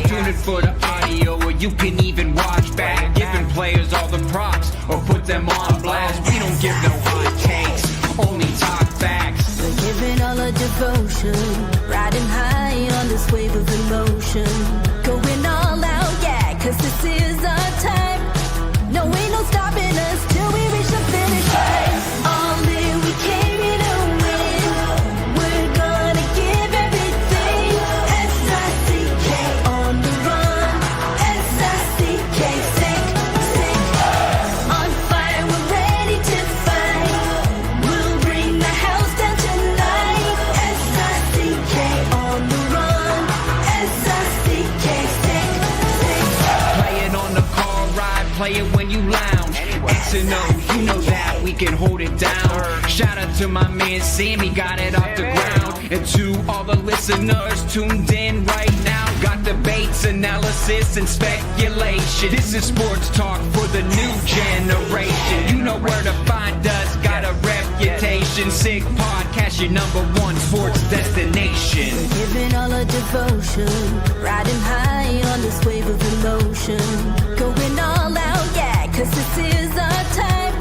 Tune in for the audio, or you can even watch back. Giving players all the props, or put them on blast. We don't give no hot takes, only talk facts. We're giving all our devotion, riding high on this wave of emotion. Going all out, yeah, cause this is our time. No, ain't no stopping us till we reach the finish line. All in, we came here to win. We're gonna give everything. S-I-C-K on the run. S-I-C-K, sick. On fire, we're ready to fight. We'll bring the house down tonight. S-I-C-K on the run. S-I-C-K, sick. Play it on the car ride, play it when you lounge. X and O, you know that we can hold it down. Shout out to my man Sammy, got it off the ground. And to all the listeners tuned in right now, got debates, analysis, and speculation. This is sports talk for the new generation. You know where to find us, got a reputation. Sick podcast, your #1 sports destination. Giving all our devotion, riding high on this wave of emotion. Going all out, yeah, cause this is our time.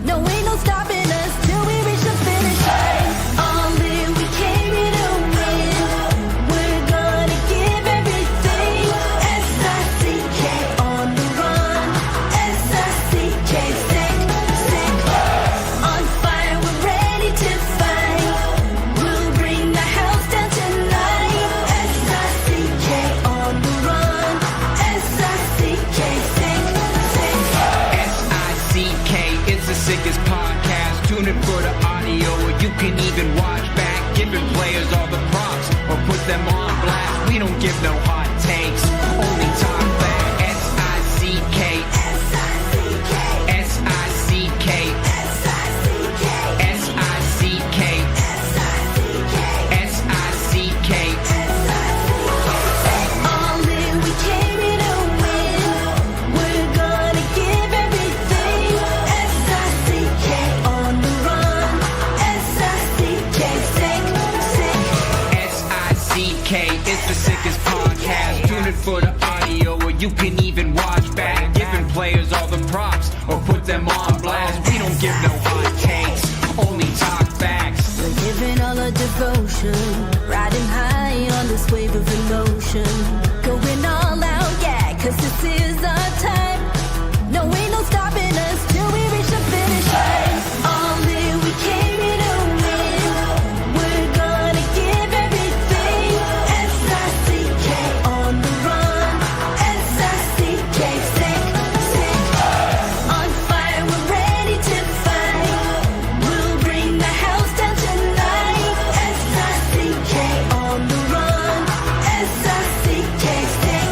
No, ain't no stopping us till we reach the finish line. All in, we came here to win. We're gonna give everything. S-I-C-K on the run. S-I-C-K, sick. On fire, we're ready to fight. We'll bring the house down tonight. S-I-C-K on the run. S-I-C-K, sick. S-I-C-K is the sickest podcast. Tune in for the audio, or you can even watch back. Giving players all the props, or put them on blast. We don't give no hot takes, only talk back. S-I-C-K, S-I-C-K, S-I-C-K, S-I-C-K, S-I-C-K, S-I-C-K. All in, we came here to win. We're gonna give everything. S-I-C-K on the run. S-I-C-K, sick. S-I-C-K is the sickest podcast. Tune in for the audio, or you can even watch back. Giving players all the props, or put them on blast. We don't give no hot takes, only talk facts. We're giving all our devotion, riding high on this wave of emotion. Going all out, yeah, cause this is our time. No, ain't no stopping us till we reach the finish line. All in, we came here to win. We're gonna give everything. S-I-C-K on the run. S-I-C-K, sick. On fire, we're ready to fight. We'll bring the house down tonight. S-I-C-K on the run. S-I-C-K, sick.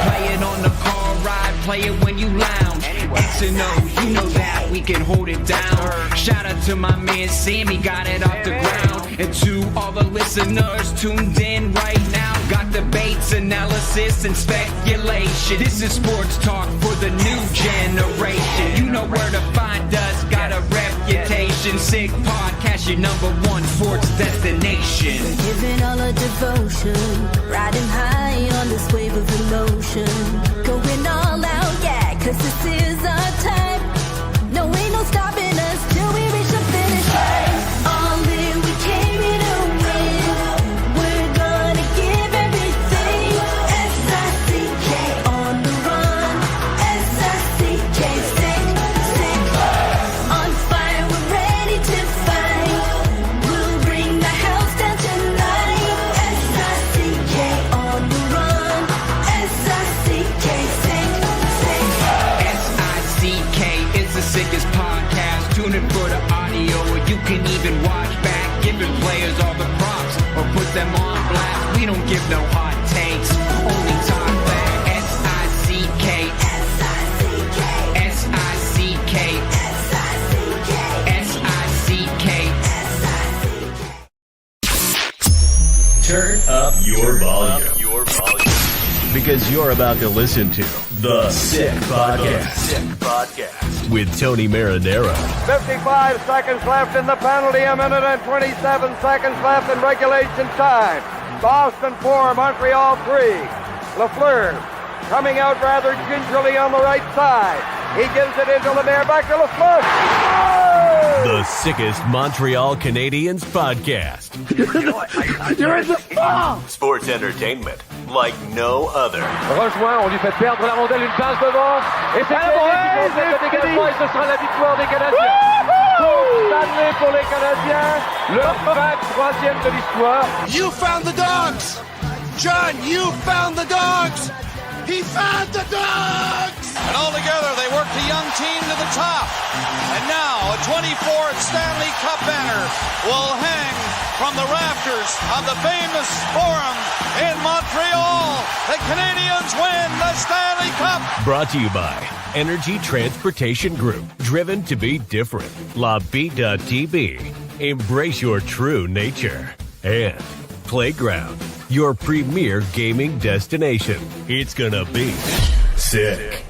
Play it on the car ride, play it when you lounge. X and O, you know that we can hold it down. Shout out to my man Sammy, got it off the ground. And to all the listeners tuned in right now, got debates, analysis, and speculation. This is sports talk for the new generation. You know where to find us, got a reputation. Sick podcast, your #1 sports destination. Giving all our devotion, riding high on this wave of emotion. Going all out, yeah, cause this is our time. No, ain't no stopping us till we reach the finish line. All in, we came here to win. We're gonna give everything. S-I-C-K on the run. S-I-C-K, sick. On fire, we're ready to fight. We'll bring the house down tonight. S-I-C-K on the run. S-I-C-K, sick. S-I-C-K is the sickest podcast. Tune in for the audio, or you can even watch back. Giving players all the props, or put them on blast. We don't give no hot takes, only talk back. S-I-C-K, S-I-C-K, S-I-C-K, S-I-C-K, S-I-C-K. Turn up your volume. Because you're about to listen to The Sick Podcast. With Tony Marinaro. 55 seconds left in the penalty, a minute and 27 seconds left in regulation time. Boston 4, Montreal 3. Lafleur coming out rather gingerly on the right side. He gives it into Lemaire, back to Lafleur. The sickest Montreal Canadiens podcast. You're in the ball! Sports entertainment like no other. Rejoint, on lui fait perdre la rondelle, une passe devant. Et c'est le dégagement, et ce sera la victoire des Canadiens. Coupe Stanley pour les Canadiens, le 23e de l'histoire. You found the dogs! John, you found the dogs! He found the dogs! And all together, they worked a young team to the top. And now, a 24th Stanley Cup banner will hang from the rafters of the famous Forum in Montreal. The Canadiens win the Stanley Cup. Brought to you by Energy Transportation Group. Driven to be different. La Vida TV. Embrace your true nature. And Playground, your premier gaming destination. It's gonna be sick.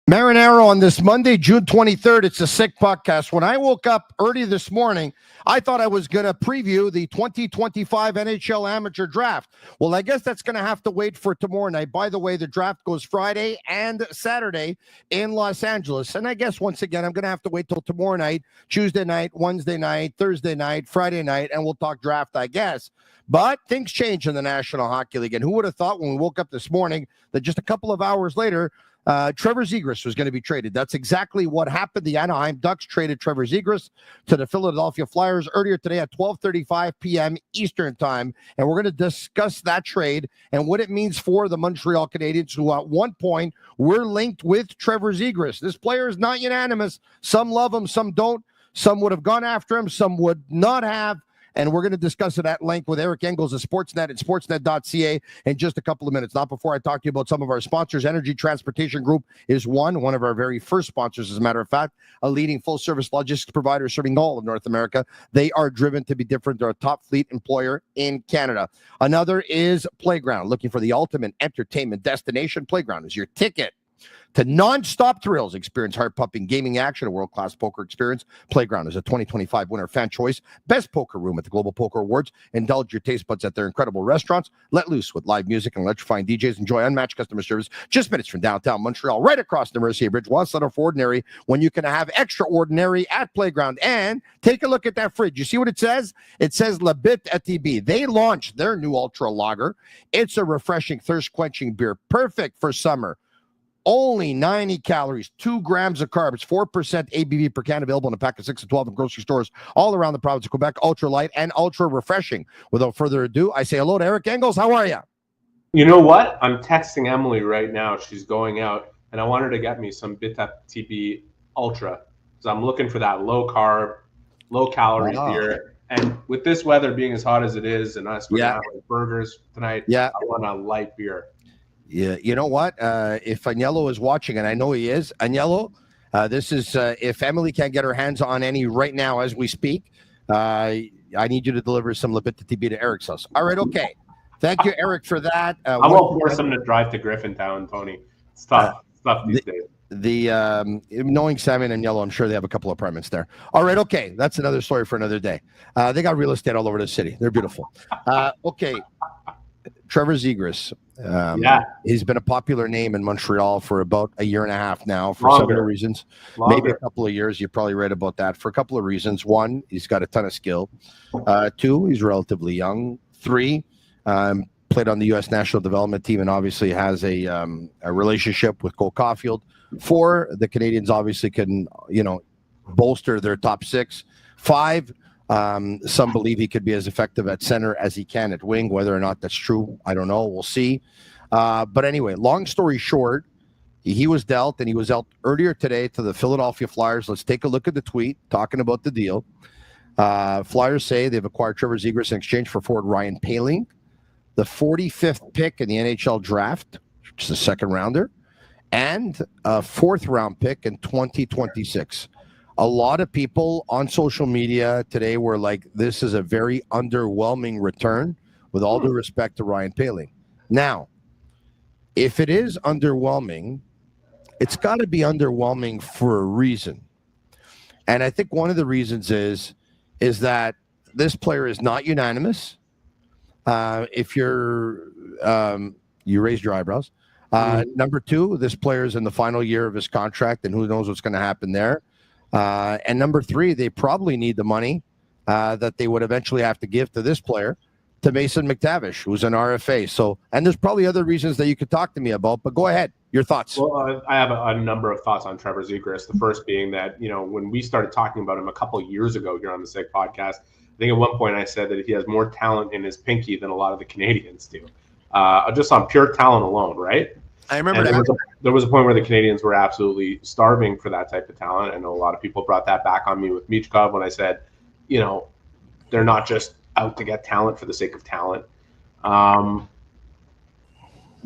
Marinaro on this Monday, June 23rd. It's a sick podcast. When I woke up early this morning, I thought I was going to preview the 2025 NHL Amateur Draft. Well, I guess that's going to have to wait for tomorrow night. By the way, the draft goes Friday and Saturday in Los Angeles. And I guess, once again, I'm going to have to wait till tomorrow night, Tuesday night, Wednesday night, Thursday night, Friday night, and we'll talk draft, I guess. But things change in the National Hockey League. And who would have thought when we woke up this morning that just a couple of hours later, Trevor Zegras was going to be traded. That's exactly what happened. The Anaheim Ducks traded Trevor Zegras to the Philadelphia Flyers earlier today at 12:35 p.m. Eastern Time. And we're going to discuss that trade and what it means for the Montreal Canadiens, who at one point were linked with Trevor Zegras. This player is not unanimous. Some love him, some don't. Some would have gone after him, some would not have. And we're going to discuss it at length with Eric Engels of Sportsnet at sportsnet.ca in just a couple of minutes. Not before I talk to you about some of our sponsors. Energy Transportation Group is one of our very first sponsors, as a matter of fact, a leading full-service logistics provider serving all of North America. They are driven to be different. They're a top fleet employer in Canada. Another is Playground. Looking for the ultimate entertainment destination? Playground is your ticket to non-stop thrills. Experience heart-pumping gaming action, a world-class poker experience. Playground is a 2025 winner fan choice. Best poker room at the Global Poker Awards. Indulge your taste buds at their incredible restaurants. Let loose with live music and electrifying DJs. Enjoy unmatched customer service just minutes from downtown Montreal, right across the Mercier Bridge. Why settle for ordinary when you can have extraordinary at Playground? And take a look at that fridge. You see what it says? It says Bittt at Tibi. They launched their new Ultra Lager. It's a refreshing, thirst-quenching beer, perfect for summer. Only 90 calories, 2 grams of carbs, 4% ABV per can, available in a pack of 6 to 12 in grocery stores all around the province of Quebec. Ultra light and ultra refreshing. Without further ado, I say hello to Eric Engels. How are you? You know what? I'm texting Emily right now. She's going out, and I want her to get me some Bittt TB Ultra. So I'm looking for that low carb, low calorie beer. And with this weather being as hot as it is, and us going to have burgers tonight, I want a light beer. Yeah, you know what? If Agnello is watching, and I know he is, Agnello, this is if Emily can't get her hands on any right now as we speak, I need you to deliver some Bittt TB to Eric's house. All right, okay. Thank you, Eric, for that. I won't force him to drive to Griffintown, Tony. It's tough. It's tough these days. Knowing Sammy and Agnello, I'm sure they have a couple of apartments there. All right, okay. That's another story for another day. They got real estate all over the city. They're beautiful. Okay. Trevor Zegras. He's been a popular name in Montreal for about a year and a half now for several reasons. Maybe a couple of years. You probably read about that for a couple of reasons. One, he's got a ton of skill. Two, he's relatively young. Three, played on the U.S. national development team and obviously has a relationship with Cole Caulfield. Four, the Canadiens obviously can, bolster their top six. Five, some believe he could be as effective at center as he can at wing. Whether or not that's true, I don't know. We'll see. But anyway, long story short, he was dealt, and he was dealt earlier today to the Philadelphia Flyers. Let's take a look at the tweet talking about the deal. Flyers say they've acquired Trevor Zegras in exchange for forward Ryan Poehling, the 45th pick in the NHL draft, which is a second rounder, and a fourth round pick in 2026. A lot of people on social media today were like, this is a very underwhelming return, with all due respect to Ryan Poehling. Now, if it is underwhelming, it's got to be underwhelming for a reason. And I think one of the reasons is that this player is not unanimous. If you're you raised your eyebrows. Number two, this player is in the final year of his contract, and who knows what's going to happen there. And number three, they probably need the money that they would eventually have to give to this player, to Mason McTavish, who's an RFA. So, and there's probably other reasons that you could talk to me about, but go ahead. Your thoughts. Well, I have a number of thoughts on Trevor Zegras. The first being that, when we started talking about him a couple of years ago here on the SIG podcast, I think at one point I said that he has more talent in his pinky than a lot of the Canadians do. Just on pure talent alone, right? I remember that. There was a point where the Canadians were absolutely starving for that type of talent. I know a lot of people brought that back on me with Michkov when I said, they're not just out to get talent for the sake of talent.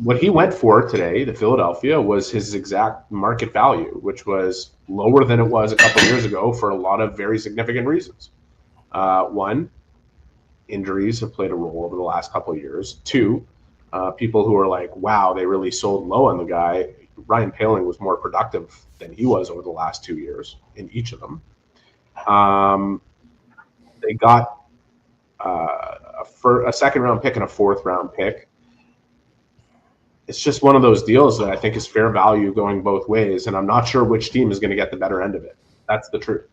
What he went for today to Philadelphia was his exact market value, which was lower than it was a couple of years ago for a lot of very significant reasons. One, injuries have played a role over the last couple of years. Two, people who are like, wow, they really sold low on the guy. Ryan Poehling was more productive than he was over the last 2 years in each of them. They got a second-round pick and a fourth-round pick. It's just one of those deals that I think is fair value going both ways, and I'm not sure which team is going to get the better end of it. That's the truth.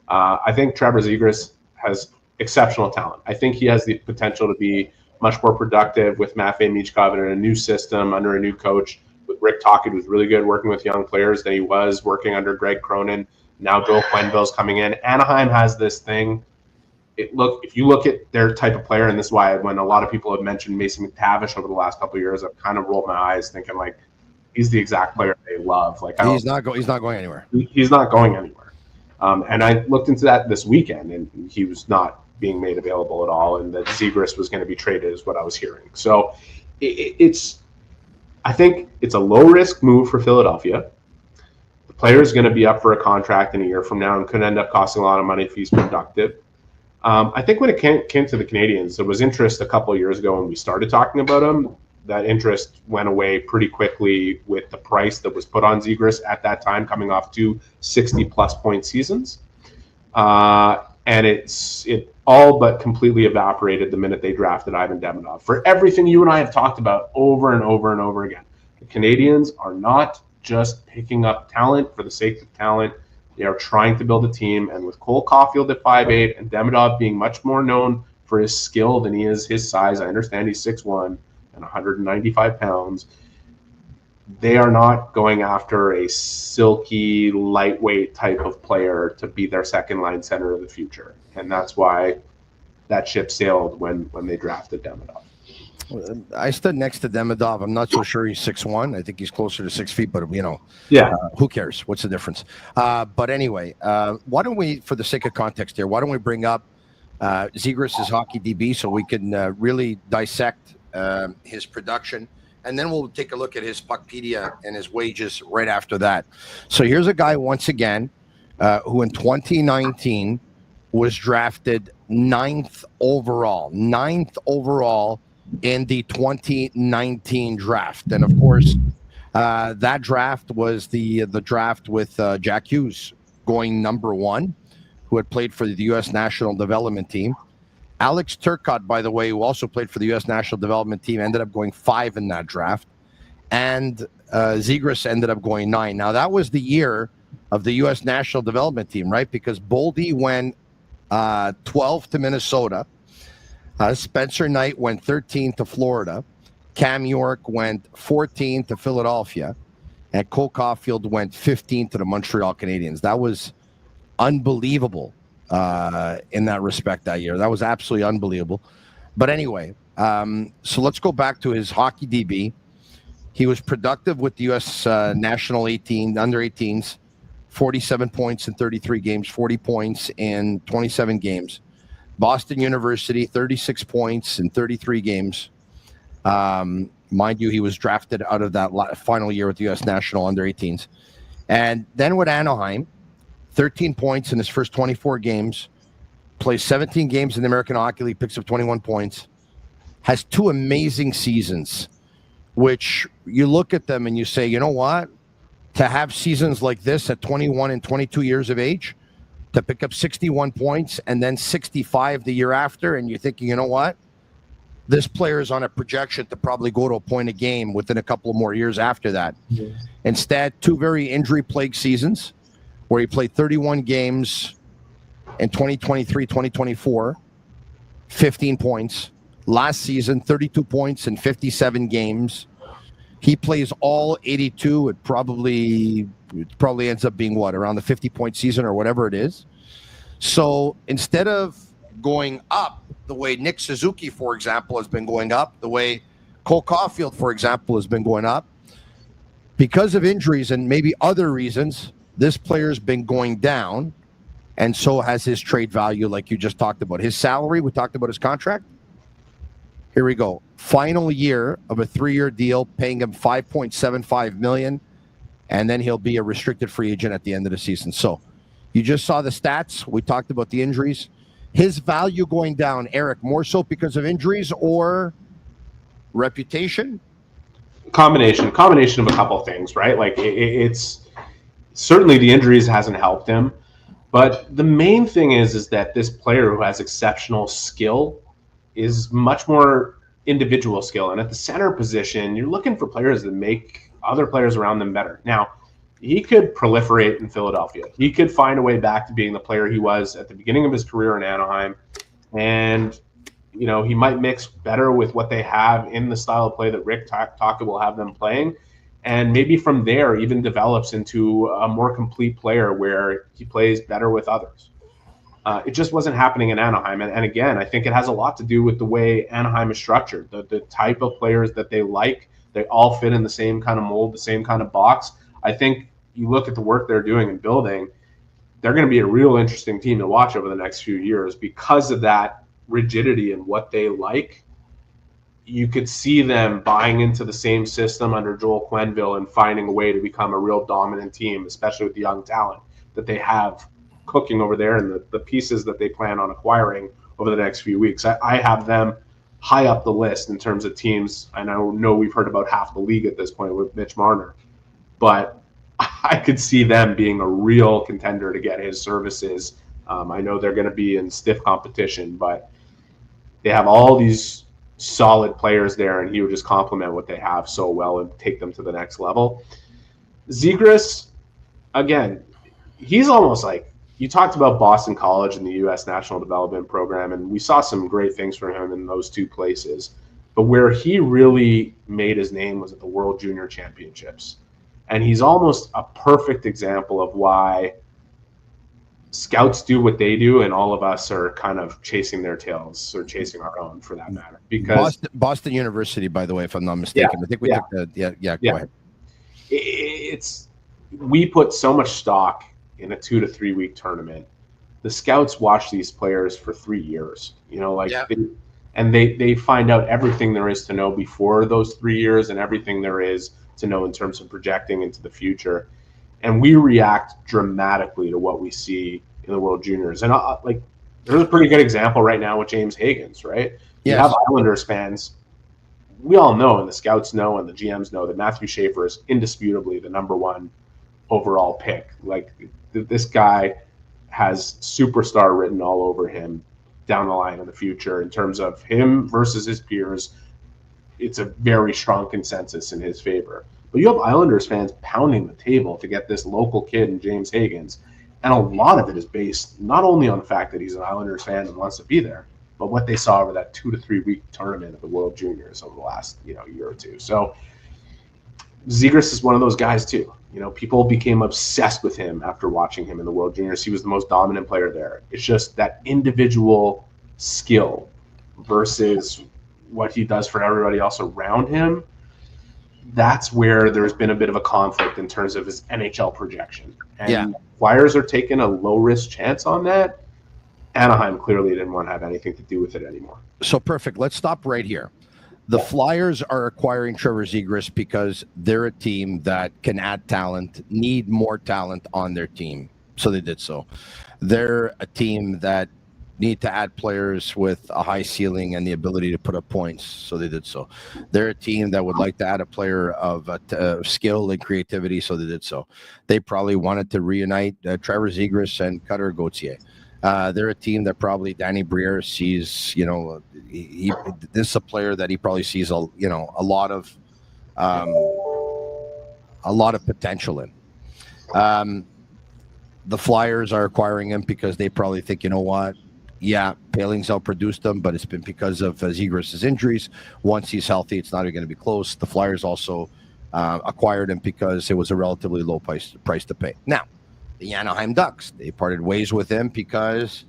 I think Trevor Zegras has exceptional talent. I think he has the potential to be much more productive with Matvei Michkov in a new system, under a new coach, with Rick Tocchet, who's really good working with young players, than he was working under Greg Cronin. Now Joel Quenneville's coming in. Anaheim has this thing. If you look at their type of player, and this is why when a lot of people have mentioned Mason McTavish over the last couple of years, I've kind of rolled my eyes thinking like he's the exact player they love. Like he's not going anywhere. He's not going anywhere. And I looked into that this weekend, and he was not being made available at all, and that Zegras was going to be traded is what I was hearing. So I think it's a low risk move for Philadelphia. The player is going to be up for a contract in a year from now and could end up costing a lot of money if he's productive. I think when it came to the Canadiens, there was interest a couple of years ago when we started talking about him. That interest went away pretty quickly with the price that was put on Zegras at that time, coming off 2 60-plus point seasons. And it all but completely evaporated the minute they drafted Ivan Demidov. For everything you and I have talked about over and over and over again, the Canadiens are not just picking up talent for the sake of talent. They are trying to build a team, and with Cole Caulfield at 5'8" and Demidov being much more known for his skill than he is his size, I understand he's 6'1" and 195 pounds, they are not going after a silky, lightweight type of player to be their second-line center of the future. And that's why that ship sailed when they drafted Demidov. I stood next to Demidov. I'm not so sure he's 6'1". I think he's closer to 6 feet, but who cares? What's the difference? But anyway, why don't we, for the sake of context here, why don't we bring up Zegras' hockey DB so we can really dissect his production, and then we'll take a look at his Puckpedia and his wages right after that. So here's a guy once again who in 2019 was drafted 9th overall in the 2019 draft. And of course, that draft was the draft with Jack Hughes going number 1, who had played for the U.S. National Development Team. Alex Turcotte, by the way, who also played for the U.S. National Development Team, ended up going 5 in that draft. And Zegras ended up going 9. Now, that was the year of the U.S. National Development Team, right? Because Boldy went 12 to Minnesota. Spencer Knight went 13 to Florida. Cam York went 14 to Philadelphia. And Cole Caulfield went 15 to the Montreal Canadiens. That was unbelievable in that respect that year. That was absolutely unbelievable. But anyway, so let's go back to his hockey DB. He was productive with the U.S. National under 18s, 47 points in 33 games, 40 points in 27 games. Boston University, 36 points in 33 games. Mind you, he was drafted out of that final year with the U.S. National under 18s. And then with Anaheim, 13 points in his first 24 games, plays 17 games in the American Hockey League, picks up 21 points, has 2 amazing seasons, which you look at them and you say, you know what? To have seasons like this at 21 and 22 years of age, to pick up 61 points and then 65 the year after, and you're thinking, you know what? This player is on a projection to probably go to a point a game within a couple of more years after that. Instead, 2 very injury-plagued seasons where he played 31 games in 2023, 2024, 15 points. Last season, 32 points in 57 games. He plays all 82. It probably ends up being around the 50-point season or whatever it is. So instead of going up the way Nick Suzuki, for example, has been going up, the way Cole Caulfield, for example, has been going up, because of injuries and maybe other reasons, this player's been going down, and so has his trade value, like you just talked about. His salary, we talked about his contract. Here we go. Final year of a 3-year deal, paying him $5.75 million, and then he'll be a restricted free agent at the end of the season. So you just saw the stats. We talked about the injuries. His value going down, Eric, more so because of injuries or reputation? Combination of a couple of things, right? Like it's certainly the injuries hasn't helped him, but the main thing is that this player who has exceptional skill is much more individual skill. And at the center position, you're looking for players that make other players around them better. Now, he could proliferate in Philadelphia. He could find a way back to being the player he was at the beginning of his career in Anaheim. And, you know, he might mix better with what they have in the style of play that Rick Taka will have them playing. And maybe from there even develops into a more complete player where he plays better with others. It just wasn't happening in Anaheim. And again, I think it has a lot to do with the way Anaheim is structured, the type of players that they like. They all fit in the same kind of mold, the same kind of box. I think you look at the work they're doing and building, they're going to be a real interesting team to watch over the next few years because of that rigidity and what they like. You could see them buying into the same system under Joel Quenneville and finding a way to become a real dominant team, especially with the young talent that they have cooking over there and the pieces that they plan on acquiring over the next few weeks. I have them high up the list in terms of teams. I know we've heard about half the league at this point with Mitch Marner, but I could see them being a real contender to get his services. I know they're going to be in stiff competition, but they have all these solid players there, and he would just complement what they have so well and take them to the next level. Zegras, again, he's almost like, you talked about Boston College and the U.S. National Development Program, and we saw some great things from him in those two places. But where he really made his name was at the World Junior Championships. And he's almost a perfect example of why scouts do what they do, and all of us are kind of chasing their tails or chasing our own, for that matter. Because Boston University, by the way, if I'm not mistaken, I think we took the go ahead. We put so much stock in a 2 to 3 week tournament. The scouts watch these players for 3 years. You know, like they find out everything there is to know before those 3 years and everything there is to know in terms of projecting into the future. And we react dramatically to what we see in the World Juniors. And like, there's a pretty good example right now with James Higgins, right? You have Islanders fans. We all know, and the scouts know, and the GMs know, that Matthew Schaefer is indisputably the #1 overall pick. Like, this guy has superstar written all over him down the line in the future in terms of him versus his peers. It's a very strong consensus in his favor. But you have Islanders fans pounding the table to get this local kid in James Higgins. And a lot of it is based not only on the fact that he's an Islanders fan and wants to be there, but what they saw over that 2 to 3 week tournament of the World Juniors over the last year or two. So Zegras is one of those guys too. You know, people became obsessed with him after watching him in the World Juniors. He was the most dominant player there. It's just that individual skill versus what he does for everybody else around him. That's where there's been a bit of a conflict in terms of his NHL projection. And Flyers are taking a low-risk chance on that. Anaheim clearly didn't want to have anything to do with it anymore. So perfect. Let's stop right here. The Flyers are acquiring Trevor Zegras because they're a team that can add talent, need more talent on their team. So they did so. They're a team that need to add players with a high ceiling and the ability to put up points. So they did so. They're a team that would like to add a player of skill and creativity. So they did so. They probably wanted to reunite Trevor Zegras and Cutter Gauthier. They're a team that probably Danny Briere sees, this is a player that he probably sees a lot of potential in. The Flyers are acquiring him because they probably think, Paling's outproduced them, but it's been because of Zegras' injuries. Once he's healthy, it's not even going to be close. The Flyers also acquired him because it was a relatively low price to pay. Now, the Anaheim Ducks, they parted ways with him because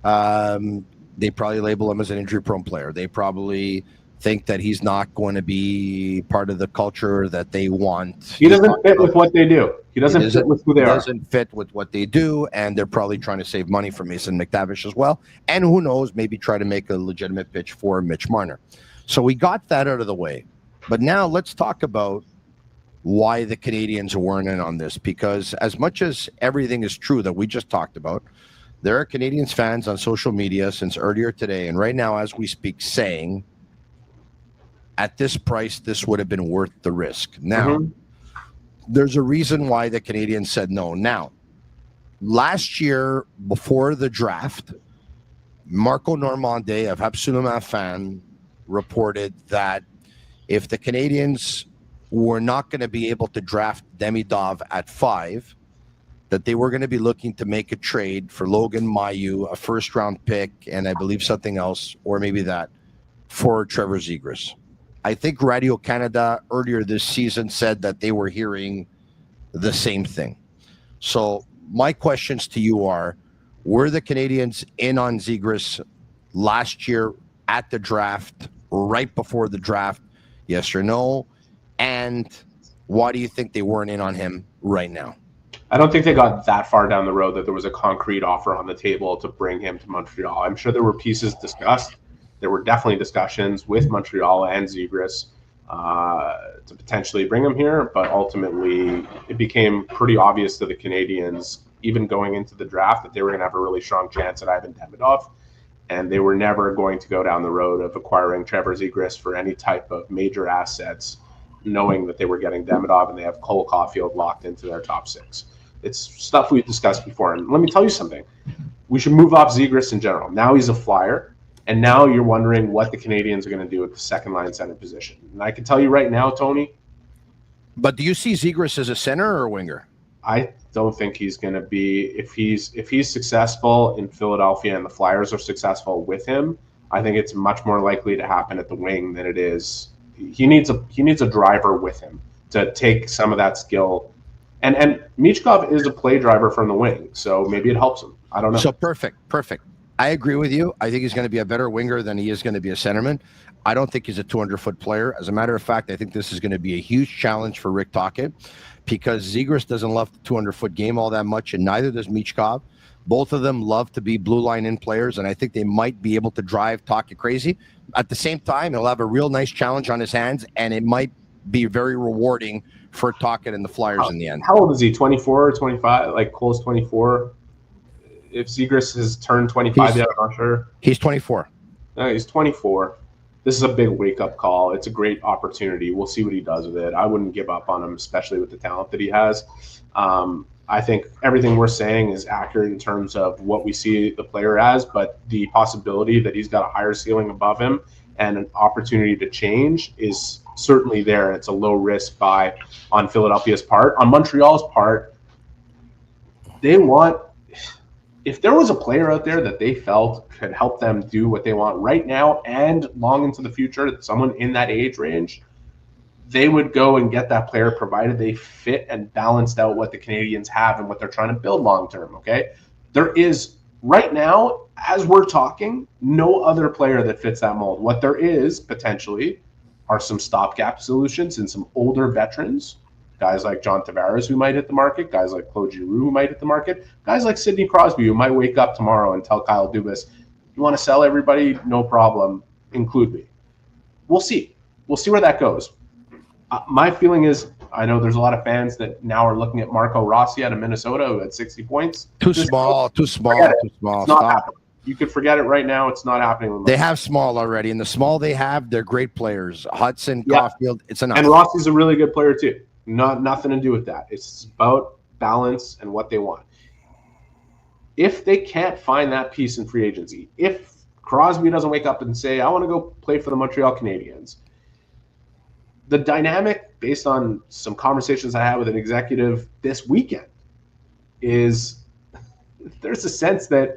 they probably label him as an injury-prone player. They probably think that he's not going to be part of the culture that they want. He doesn't fit with what they do. He doesn't fit with who they are. He doesn't fit with what they do, and they're probably trying to save money for Mason McTavish as well. And who knows, maybe try to make a legitimate pitch for Mitch Marner. So we got that out of the way. But now let's talk about why the Canadiens weren't in on this, because as much as everything is true that we just talked about, there are Canadiens fans on social media since earlier today and right now as we speak saying, at this price, this would have been worth the risk. Now, there's a reason why the Canadiens said no. Now, last year, before the draft, Marco Normandie of Absolument Fan reported that if the Canadiens were not going to be able to draft Demidov at 5, that they were going to be looking to make a trade for Logan Mailloux, a first-round pick, and I believe something else, or maybe that, for Trevor Zegras. I think Radio-Canada earlier this season said that they were hearing the same thing. So my questions to you are, were the Canadiens in on Zegras last year at the draft, right before the draft? Yes or no? And why do you think they weren't in on him right now? I don't think they got that far down the road that there was a concrete offer on the table to bring him to Montreal. I'm sure there were pieces discussed. There were definitely discussions with Montreal and Zegras to potentially bring him here, but ultimately it became pretty obvious to the Canadiens, even going into the draft, that they were going to have a really strong chance at Ivan Demidov, and they were never going to go down the road of acquiring Trevor Zegras for any type of major assets, knowing that they were getting Demidov and they have Cole Caulfield locked into their top 6. It's stuff we've discussed before. And let me tell you something. We should move off Zegras in general. Now he's a Flyer. And now you're wondering what the Canadiens are going to do at the second-line center position. And I can tell you right now, Tony. But do you see Zegras as a center or a winger? I don't think he's going to be. If he's successful in Philadelphia and the Flyers are successful with him, I think it's much more likely to happen at the wing than it is. He needs a driver with him to take some of that skill. And Michkov is a play driver from the wing, so maybe it helps him. I don't know. So perfect. I agree with you. I think he's going to be a better winger than he is going to be a centerman. I don't think he's a 200-foot player. As a matter of fact, I think this is going to be a huge challenge for Rick Tocchet because Zegras doesn't love the 200-foot game all that much, and neither does Michkov. Both of them love to be blue line in players, and I think they might be able to drive Tocchet crazy. At the same time, he'll have a real nice challenge on his hands, and it might be very rewarding for Tocchet and the Flyers in the end. How old is he? 24 or 25? Like close 24? If Zegras has turned 25 yet, I'm not sure. He's 24. No, he's 24. This is a big wake-up call. It's a great opportunity. We'll see what he does with it. I wouldn't give up on him, especially with the talent that he has. I think everything we're saying is accurate in terms of what we see the player as, but the possibility that he's got a higher ceiling above him and an opportunity to change is certainly there. It's a low-risk buy on Philadelphia's part. On Montreal's part, they want – if there was a player out there that they felt could help them do what they want right now and long into the future, someone in that age range, they would go and get that player provided they fit and balanced out what the Canadiens have and what they're trying to build long-term, okay? There is, right now, as we're talking, no other player that fits that mold. What there is, potentially, are some stopgap solutions and some older veterans, guys like John Tavares who might hit the market, guys like Claude Giroux who might hit the market, guys like Sidney Crosby who might wake up tomorrow and tell Kyle Dubas, you want to sell everybody? No problem. Include me. We'll see. We'll see where that goes. My feeling is, I know there's a lot of fans that now are looking at Marco Rossi out of Minnesota who had 60 points. Too small. It's not happening. You could forget it right now. It's not happening. They have small already, and the small they have, they're great players. Hudson, Caulfield, it's enough. And Rossi's a really good player too. Nothing to do with that. It's about balance and what they want. if they can't find that piece in free agency, if Crosby doesn't wake up and say, I want to go play for the Montreal Canadiens, the dynamic, based on some conversations I had with an executive this weekend, is there's a sense that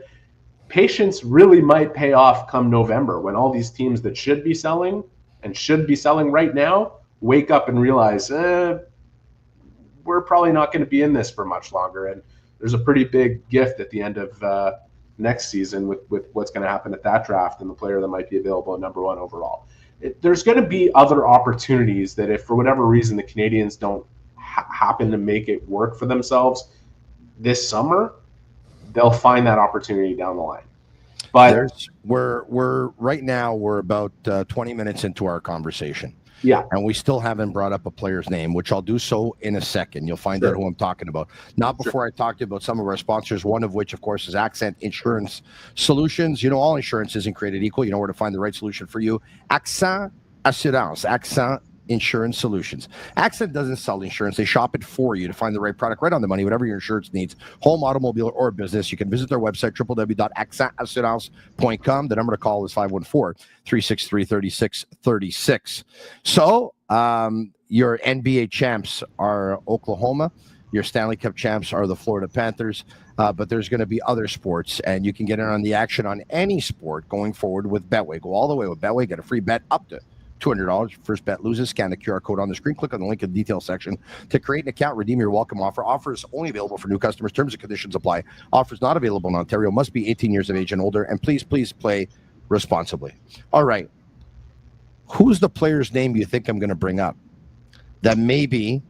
patience really might pay off come November, when all these teams that should be selling and should be selling right now wake up and realize we're probably not going to be in this for much longer. And there's a pretty big gift at the end of next season with what's going to happen at that draft and the player that might be available at number 1 overall. There's going to be other opportunities that, if for whatever reason the Canadiens don't happen to make it work for themselves this summer, they'll find that opportunity down the line. But we're right now we're about 20 minutes into our conversation. Yeah. And we still haven't brought up a player's name, which I'll do so in a second. You'll find out who I'm talking about. Not before I talk to you about some of our sponsors, one of which, of course, is Accent Insurance Solutions. You know, all insurance isn't created equal. You know where to find the right solution for you. Accent Assurance, Accent Insurance Solutions. Accent doesn't sell insurance. They shop it for you to find the right product right on the money, whatever your insurance needs, home, automobile, or business. You can visit their website, www.accentassurance.com. The number to call is 514-363-3636. So your NBA champs are Oklahoma. Your Stanley Cup champs are the Florida Panthers. But there's going to be other sports, and you can get in on the action on any sport going forward with Betway. Go all the way with Betway. Get a free bet up to $200. First bet loses. Scan the QR code on the screen. Click on the link in the details section to create an account. Redeem your welcome offer. Offers only available for new customers. Terms and conditions apply. Offers not available in Ontario. Must be 18 years of age and older. And please play responsibly. All right. Who's the player's name you think I'm going to bring up that maybe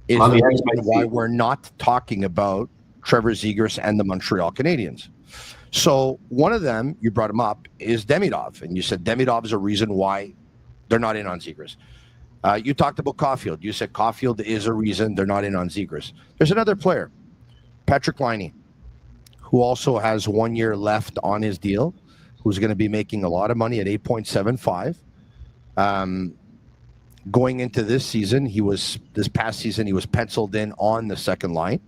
is the reason why we're not talking about Trevor Zegras and the Montreal Canadiens? So one of them, you brought him up, is Demidov. And you said Demidov is a reason why they're not in on Zegras. You talked about Caulfield. You said Caulfield is a reason they're not in on Zegras. There's another player, Patrick Laine, who also has 1 year left on his deal, who's going to be making a lot of money at 8.75. Going into this past season, he was penciled in on the second line.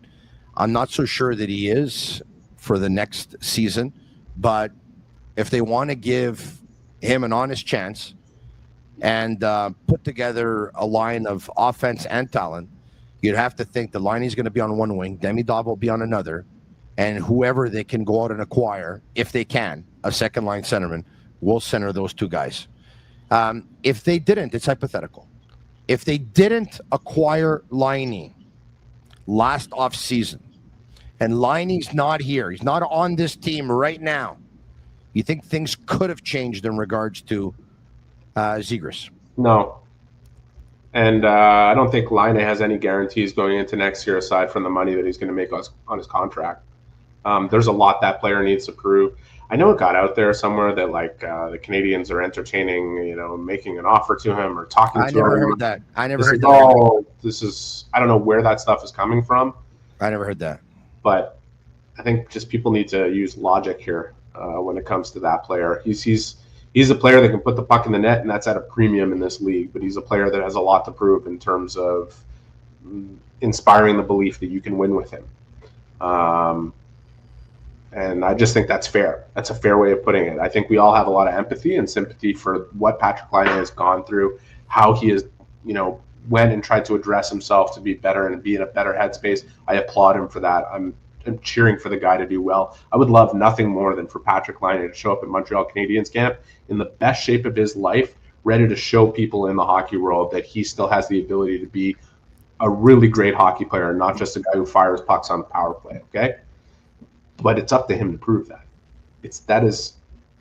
I'm not so sure that he is for the next season, but if they want to give him an honest chance and put together a line of offense and talent, you'd have to think the line is going to be on one wing, Demidov will be on another, and whoever they can go out and acquire, if they can, a second line centerman, will center those two guys. If they didn't, it's hypothetical. If they didn't acquire Laine last offseason, and Laine's not here, he's not on this team right now, you think things could have changed in regards to Zegras? No. And I don't think Laine has any guarantees going into next year aside from the money that he's going to make on his contract. There's a lot that player needs to prove. I know it got out there somewhere that the Canadiens are entertaining, making an offer to him or talking to him. I never heard that. I don't know where that stuff is coming from. I never heard that. But I think just people need to use logic here when it comes to that player. He's a player that can put the puck in the net, and that's at a premium in this league. But he's a player that has a lot to prove in terms of inspiring the belief that you can win with him. And I just think that's fair. That's a fair way of putting it. I think we all have a lot of empathy and sympathy for what Patrick Laine has gone through, how he has, went and tried to address himself to be better and be in a better headspace. I applaud him for that. I'm cheering for the guy to do well. I would love nothing more than for Patrick Laine to show up at Montreal Canadiens camp in the best shape of his life, ready to show people in the hockey world that he still has the ability to be a really great hockey player, not just a guy who fires pucks on the power play, okay? But it's up to him to prove that. That is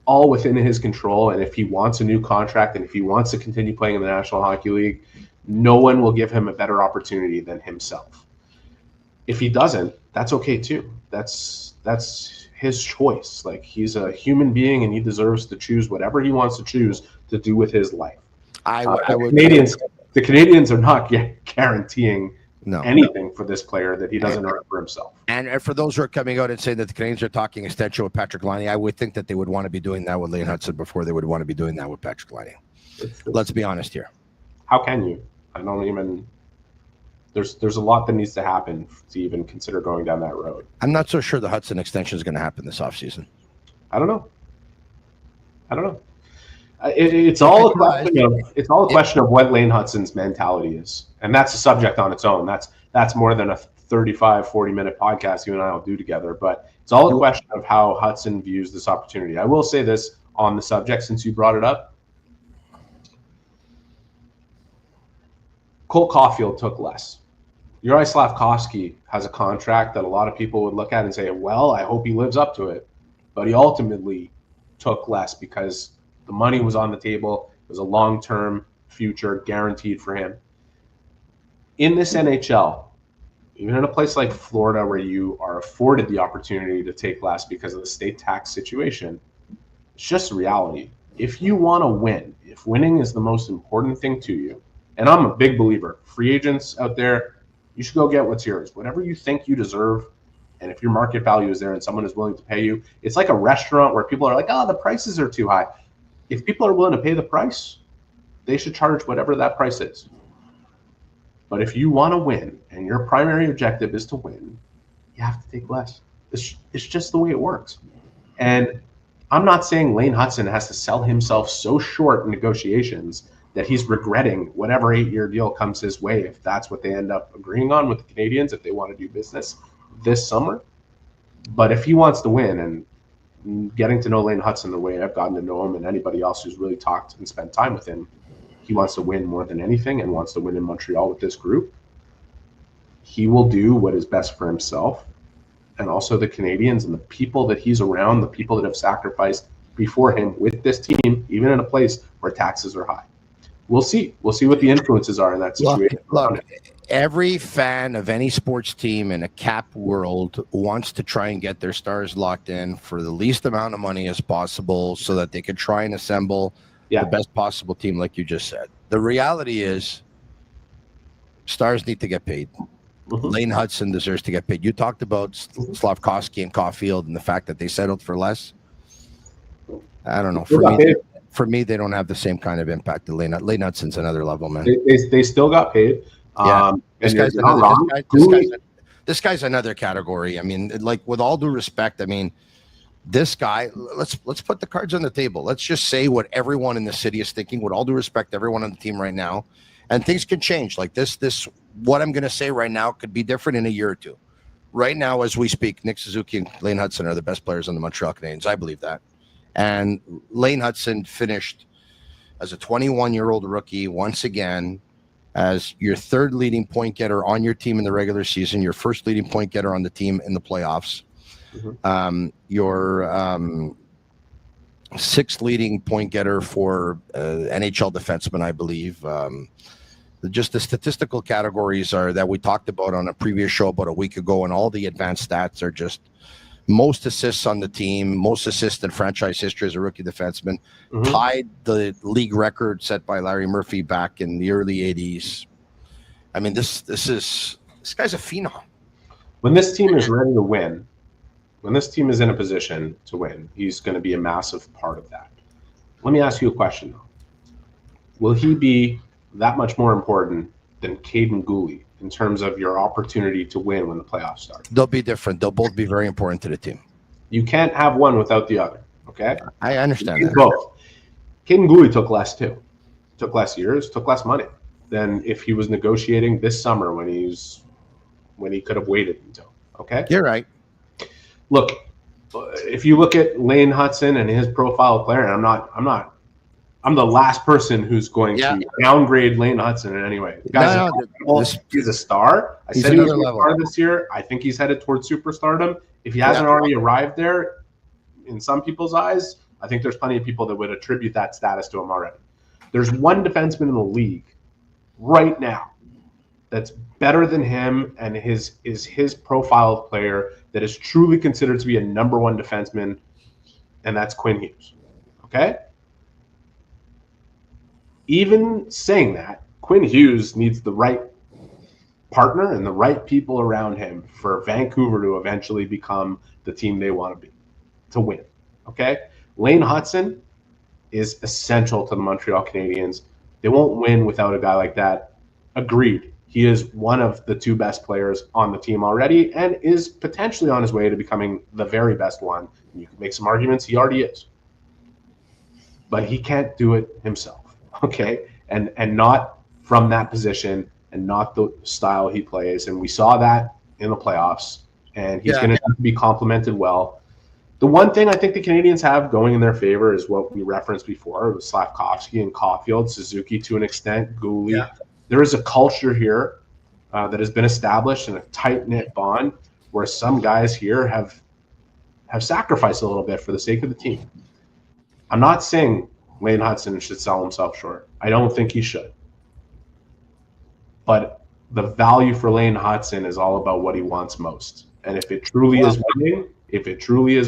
all within his control, and if he wants a new contract and if he wants to continue playing in the National Hockey League, no one will give him a better opportunity than himself. If he doesn't, that's okay too. That's his choice. He's a human being, and he deserves to choose whatever he wants to choose to do with his life. The Canadiens are not guaranteeing anything for this player that he doesn't earn for himself. And for those who are coming out and saying that the Canadiens are talking extension with Patrick Laine, I would think that they would want to be doing that with Laine and Hudson before they would want to be doing that with Patrick Laine. Let's be honest here. How can you? there's a lot that needs to happen to even consider going down that road. I'm not so sure the Hudson extension is going to happen this offseason. I don't know. It's all a question of what Laine Hudson's mentality is, and that's a subject on its own. That's more than a 35, 40-minute podcast you and I will do together. But it's all a question of how Hudson views this opportunity. I will say this on the subject, since you brought it up. Cole Caulfield took less. Juraj Slafkovsky has a contract that a lot of people would look at and say, well, I hope he lives up to it. But he ultimately took less because the money was on the table. It was a long-term future guaranteed for him. In this NHL, even in a place like Florida where you are afforded the opportunity to take less because of the state tax situation, it's just reality. If you want to win, if winning is the most important thing to you, and I'm a big believer, free agents out there, you should go get what's yours. Whatever you think you deserve, and if your market value is there and someone is willing to pay you, it's like a restaurant where people are like, oh, the prices are too high. If people are willing to pay the price, they should charge whatever that price is. But if you want to win and your primary objective is to win, you have to take less. It's just the way it works. And I'm not saying Laine Hudson has to sell himself so short in negotiations that he's regretting whatever 8-year deal comes his way if that's what they end up agreeing on with the Canadiens, if they want to do business this summer. But if he wants to win, and getting to know Laine Hudson the way I've gotten to know him and anybody else who's really talked and spent time with him, he wants to win more than anything and wants to win in Montreal with this group. He will do what is best for himself and also the Canadiens and the people that he's around, the people that have sacrificed before him with this team, even in a place where taxes are high. We'll see. We'll see what the influences are in that situation. Look, every fan of any sports team in a cap world wants to try and get their stars locked in for the least amount of money as possible so that they could try and assemble the best possible team, like you just said. The reality is stars need to get paid. Mm-hmm. Laine Hudson deserves to get paid. You talked about Slafkovsky and Caulfield and the fact that they settled for less. I don't know. For me, they don't have the same kind of impact. Laine Hudson's another level, man. They still got paid. Yeah. This guy's another category. I mean, like, with all due respect, I mean, this guy, let's put the cards on the table. Let's just say what everyone in the city is thinking, with all due respect, everyone on the team right now. And things can change. Like this, what I'm going to say right now could be different in a year or two. Right now, as we speak, Nick Suzuki and Laine Hudson are the best players on the Montreal Canadiens. I believe that. And Laine Hudson finished as a 21-year-old rookie once again as your third leading point getter on your team in the regular season, your first leading point getter on the team in the playoffs, your sixth leading point getter for NHL defenseman, I believe. Just the statistical categories are that we talked about on a previous show about a week ago, and all the advanced stats are just most assists on the team, most assists in franchise history as a rookie defenseman, tied the league record set by Larry Murphy back in the early 80s. I mean, this guy's a phenom. When this team is ready to win, when this team is in a position to win, he's going to be a massive part of that. Let me ask you a question, though. Will he be that much more important than Caden Gooley in terms of your opportunity to win when the playoffs start? They'll be different. They'll both be very important to the team. You can't have one without the other, okay? I understand that. Both. Caden Gooley took less, too. Took less years, took less money than if he was negotiating this summer when he could have waited until, okay? You're right. Look, if you look at Laine Hudson and his profile of player, and I'm the last person who's going to downgrade Laine Hudson in any way. He's a star. I said he was a star this year. I think he's headed towards superstardom. If he hasn't already arrived there, in some people's eyes, I think there's plenty of people that would attribute that status to him already. There's one defenseman in the league right now that's better than him and is his profile of player that is truly considered to be a number one defenseman, and that's Quinn Hughes. Okay? Even saying that, Quinn Hughes needs the right partner and the right people around him for Vancouver to eventually become the team they want to be, to win. Okay? Laine Hudson is essential to the Montreal Canadiens. They won't win without a guy like that. Agreed. He is one of the 2 best players on the team already and is potentially on his way to becoming the very best one. You can make some arguments he already is. But he can't do it himself, okay? And not from that position and not the style he plays. And we saw that in the playoffs, and he's going to be complimented well. The one thing I think the Canadiens have going in their favor is what we referenced before with Slavkovsky and Caulfield, Suzuki to an extent, Gouli. Yeah. There is a culture here that has been established in a tight-knit bond where some guys here have sacrificed a little bit for the sake of the team. I'm not saying Laine Hudson should sell himself short. I don't think he should. But the value for Laine Hudson is all about what he wants most. And if it truly is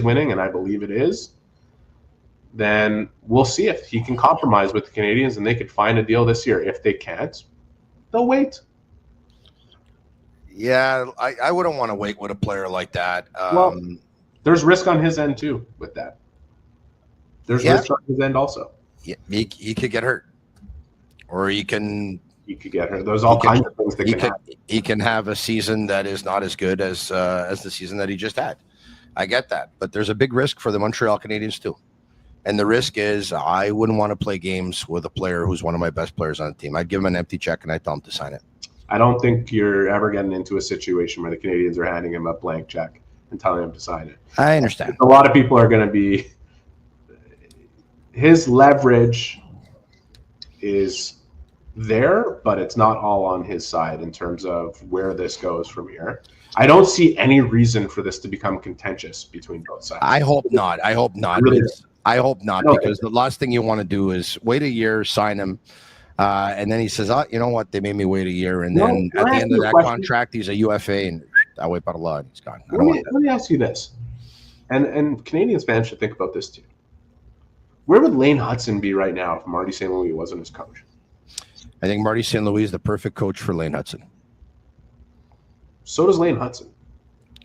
winning, and I believe it is, then we'll see if he can compromise with the Canadiens and they could find a deal this year. If they can't, they'll wait. Yeah, I wouldn't want to wait with a player like that. Well, there's risk on his end too with that. There's risk on his end also. Yeah, he could get hurt, or he could get hurt. There's all kinds of things that can happen. He can have a season that is not as good as the season that he just had. I get that, but there's a big risk for the Montreal Canadiens too. And the risk is I wouldn't want to play games with a player who's one of my best players on the team. I'd give him an empty check and I'd tell him to sign it. I don't think you're ever getting into a situation where the Canadiens are handing him a blank check and telling him to sign it. I understand. A lot of people are going to be – his leverage is there, but it's not all on his side in terms of where this goes from here. I don't see any reason for this to become contentious between both sides. I hope not. I hope not. Really? I hope not, because the last thing you want to do is wait a year, sign him, and then he says, "Oh, you know what? They made me wait a year." And then at the end of that contract, he's a UFA, and I wait by the law, and he's gone. Let me ask you this, and Canadiens fans should think about this too. Where would Laine Hudson be right now if Marty St. Louis wasn't his coach? I think Marty St. Louis is the perfect coach for Laine Hudson. So does Laine Hudson.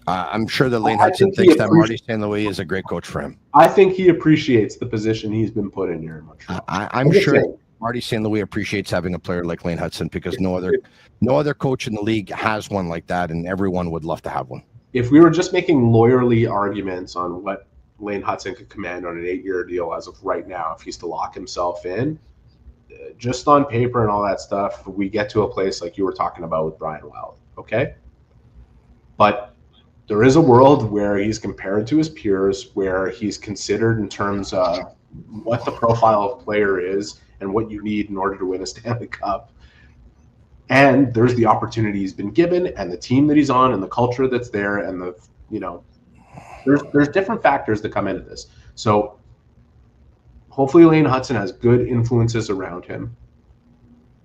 I'm sure that Laine Hudson thinks that Marty St. Louis is a great coach for him. I think he appreciates the position he's been put in here in Montreal. I'm sure Marty St. Louis appreciates having a player like Laine Hudson, because no other coach in the league has one like that, and everyone would love to have one. If we were just making lawyerly arguments on what Laine Hudson could command on an 8-year deal as of right now, if he's to lock himself in, just on paper and all that stuff, we get to a place like you were talking about with Brian Wild, okay? But there is a world where he's compared to his peers, where he's considered in terms of what the profile of player is and what you need in order to win a Stanley Cup. And there's the opportunity he's been given, and the team that he's on, and the culture that's there, and there's different factors that come into this. So hopefully Laine Hudson has good influences around him.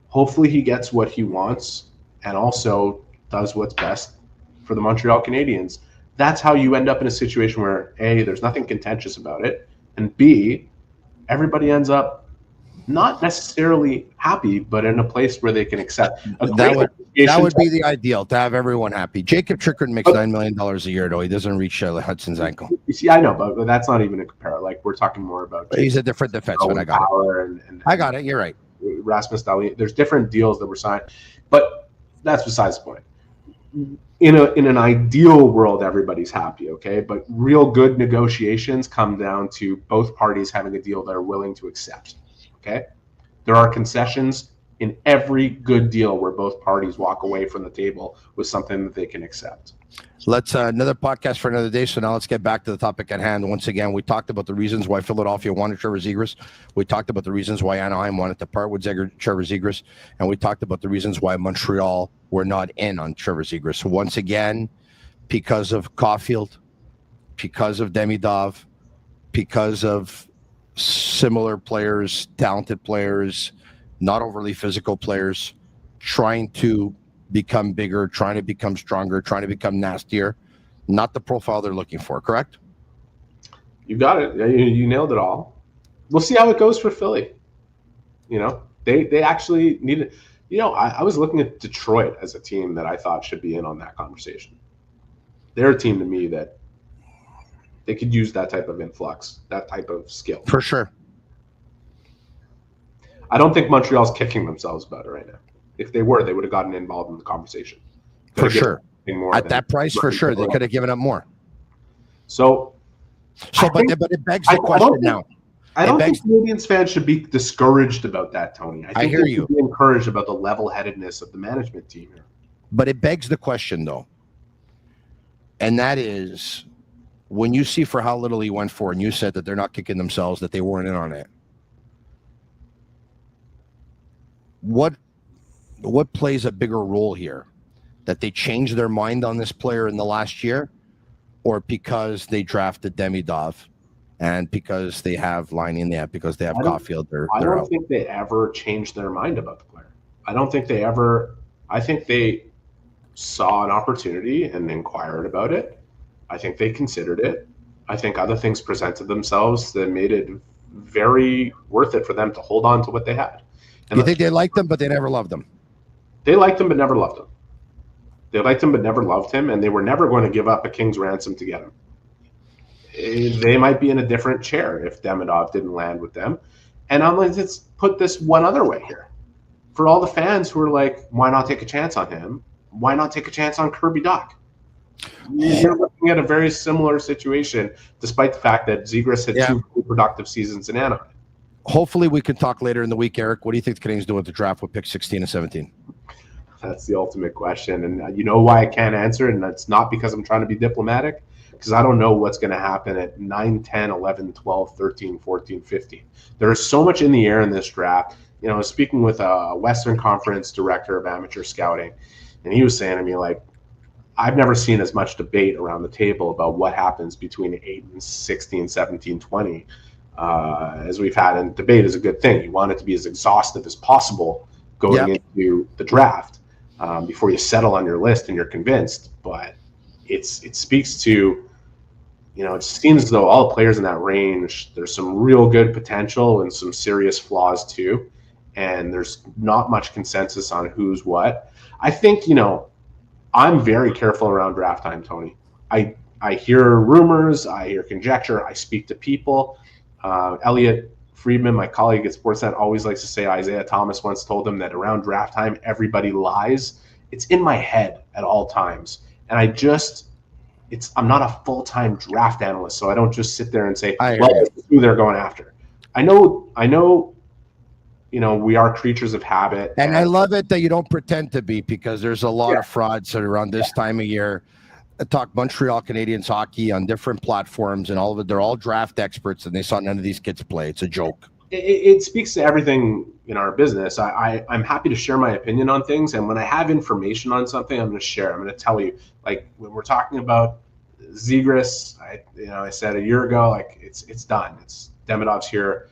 Hopefully he gets what he wants and also does what's best for the Montreal Canadiens. That's how you end up in a situation where A, there's nothing contentious about it, and B, everybody ends up not necessarily happy, but in a place where they can accept that would be the ideal, to have everyone happy. Jacob Trickard makes $9 million a year, though. He doesn't reach Hudson's ankle. You see, I know, but that's not even a compare. Like, we're talking more about he's a different defenseman. I got it. And I got it. You're right. Rasmus Dahlin. There's different deals that were signed, but that's besides the point. In an ideal world, everybody's happy, okay? But real good negotiations come down to both parties having a deal they're willing to accept, okay? There are concessions in every good deal where both parties walk away from the table with something that they can accept. Let's another podcast for another day. So now let's get back to the topic at hand. Once again, we talked about the reasons why Philadelphia wanted Trevor Zegras. We talked about the reasons why Anaheim wanted to part with Trevor Zegras. And we talked about the reasons why Montreal were not in on Trevor Zegras. So once again, because of Caulfield, because of Demidov, because of similar players, talented players, not overly physical players, trying to become bigger, trying to become stronger, trying to become nastier. Not the profile they're looking for, correct? You got it. You nailed it all. We'll see how it goes for Philly. They actually need it. I was looking at Detroit as a team that I thought should be in on that conversation. They're a team to me that they could use that type of influx, that type of skill. For sure. I don't think Montreal's kicking themselves about it right now. If they were, they would have gotten involved in the conversation. For sure. At that price, for sure. They could have given up more. So but it begs the question now. I don't think Canadiens fans should be discouraged about that, Tony. I think they should be encouraged about the level-headedness of the management team here. But it begs the question, though. And that is, when you see for how little he went for, and you said that they're not kicking themselves, that they weren't in on it. What plays a bigger role here? That they changed their mind on this player in the last year, or because they drafted Demidov and because they have Laine in there, because they have Caulfield? I don't think they ever changed their mind about the player. I don't think they ever. I think they saw an opportunity and inquired about it. I think they considered it. I think other things presented themselves that made it very worth it for them to hold on to what they had. And you think they liked them, but they never loved them? They liked him, but never loved him. They liked him, but never loved him, and they were never going to give up a king's ransom to get him. They might be in a different chair if Demidov didn't land with them. And I'm like, let's put this one other way here. For all the fans who are like, why not take a chance on him? Why not take a chance on Kirby Dach? You're looking at a very similar situation, despite the fact that Zegras had 2 productive seasons in Anaheim. Hopefully we can talk later in the week, Eric. What do you think the Canadiens do with the draft with pick 16 and 17? That's the ultimate question. And you know why I can't answer it? And that's not because I'm trying to be diplomatic, because I don't know what's going to happen at 9, 10, 11, 12, 13, 14, 15. There's so much in the air in this draft. You know, I was speaking with a Western Conference director of amateur scouting, and he was saying to me, like, I've never seen as much debate around the table about what happens between 8 and 16, 17, 20 as we've had. And debate is a good thing. You want it to be as exhaustive as possible going into the draft before you settle on your list and you're convinced. But it speaks to, you know, it seems as though all the players in that range, there's some real good potential and some serious flaws too. And there's not much consensus on who's what. I think, you know, I'm very careful around draft time, Tony. I hear rumors, I hear conjecture, I speak to people. Elliot Friedman, my colleague at Sportsnet, always likes to say Isaiah Thomas once told him that around draft time, everybody lies. It's in my head at all times. And I'm not a full-time draft analyst, so I don't just sit there and say, well, this is who they're going after. I know, you know, we are creatures of habit. And I love it that you don't pretend to be, because there's a lot of frauds that are around this time of year. I talk Montreal Canadiens hockey on different platforms, and all of it, they're all draft experts, and they saw none of these kids play. It's a joke. It speaks to everything in our business. I'm happy to share my opinion on things, and when I have information on something, I'm going to share. I'm going to tell you. Like when we're talking about Zegras, I said a year ago, like it's done. It's Demidov's here.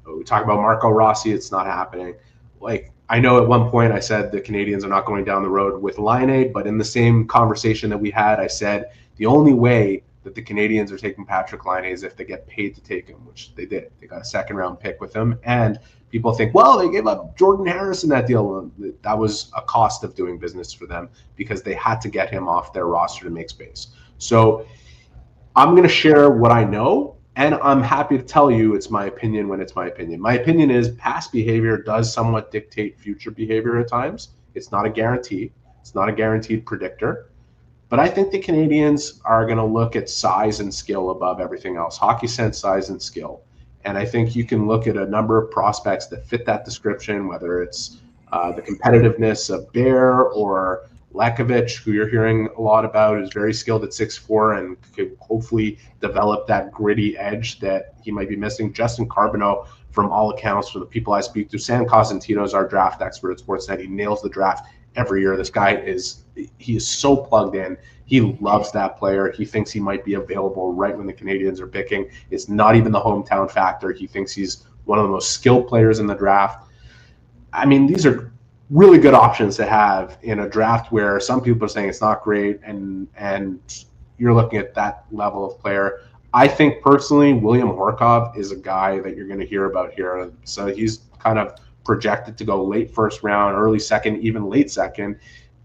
We talk about Marco Rossi, it's not happening. Like, I know at one point I said the Canadiens are not going down the road with Laine, but in the same conversation that we had, I said the only way that the Canadiens are taking Patrick Laine is if they get paid to take him, which they did. They got a second-round pick with him, and people think, well, they gave up Jordan Harris in that deal. That was a cost of doing business for them because they had to get him off their roster to make space. So I'm going to share what I know. And I'm happy to tell you it's my opinion when it's my opinion. My opinion is past behavior does somewhat dictate future behavior at times. It's not a guarantee. It's not a guaranteed predictor. But I think the Canadiens are going to look at size and skill above everything else. Hockey sense, size, and skill. And I think you can look at a number of prospects that fit that description, whether it's the competitiveness of Bear or Lekovich, who you're hearing a lot about, is very skilled at 6'4" and could hopefully develop that gritty edge that he might be missing. Justin Carbonneau, from all accounts, from the people I speak to, Sam Cosentino is our draft expert at Sportsnet. He nails the draft every year. This guy is so plugged in. He loves that player. He thinks he might be available right when the Canadiens are picking. It's not even the hometown factor. He thinks he's one of the most skilled players in the draft. I mean, these are really good options to have in a draft where some people are saying it's not great, and you're looking at that level of player. I think personally, William Horkov is a guy that you're going to hear about here. So he's kind of projected to go late first round, early second, even late second.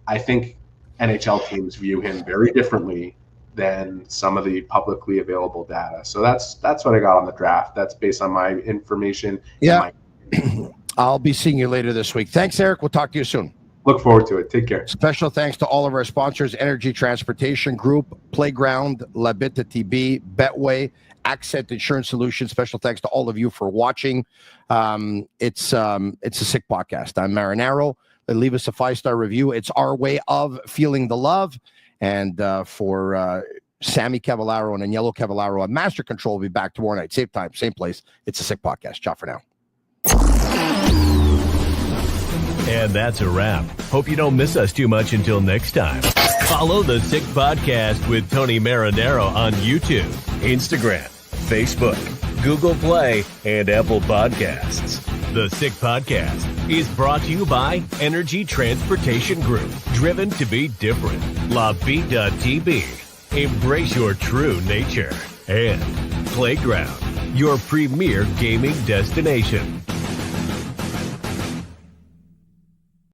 I think NHL teams view him very differently than some of the publicly available data. So that's what I got on the draft. That's based on my information. Yeah. I'll be seeing you later this week. Thanks, Eric. We'll talk to you soon. Look forward to it. Take care. Special thanks to all of our sponsors: Energy Transportation Group, Playground, Bittt, Tibi, Betway, Accent Insurance Solutions. Special thanks to all of you for watching. It's a sick podcast. I'm Marinaro. Leave us a 5-star review. It's our way of feeling the love. And for Sammy Cavallaro and Agnello Cavallaro on Master Control, will be back tomorrow night. Same time, same place. It's a sick podcast. Ciao for now. And that's a wrap. Hope you don't miss us too much until next time. Follow the Sick Podcast with Tony Marinaro on YouTube, Instagram, Facebook, Google Play, and Apple Podcasts. The Sick Podcast is brought to you by Energy Transportation Group, driven to be different. LaVie.tv, embrace your true nature. And Playground, your premier gaming destination.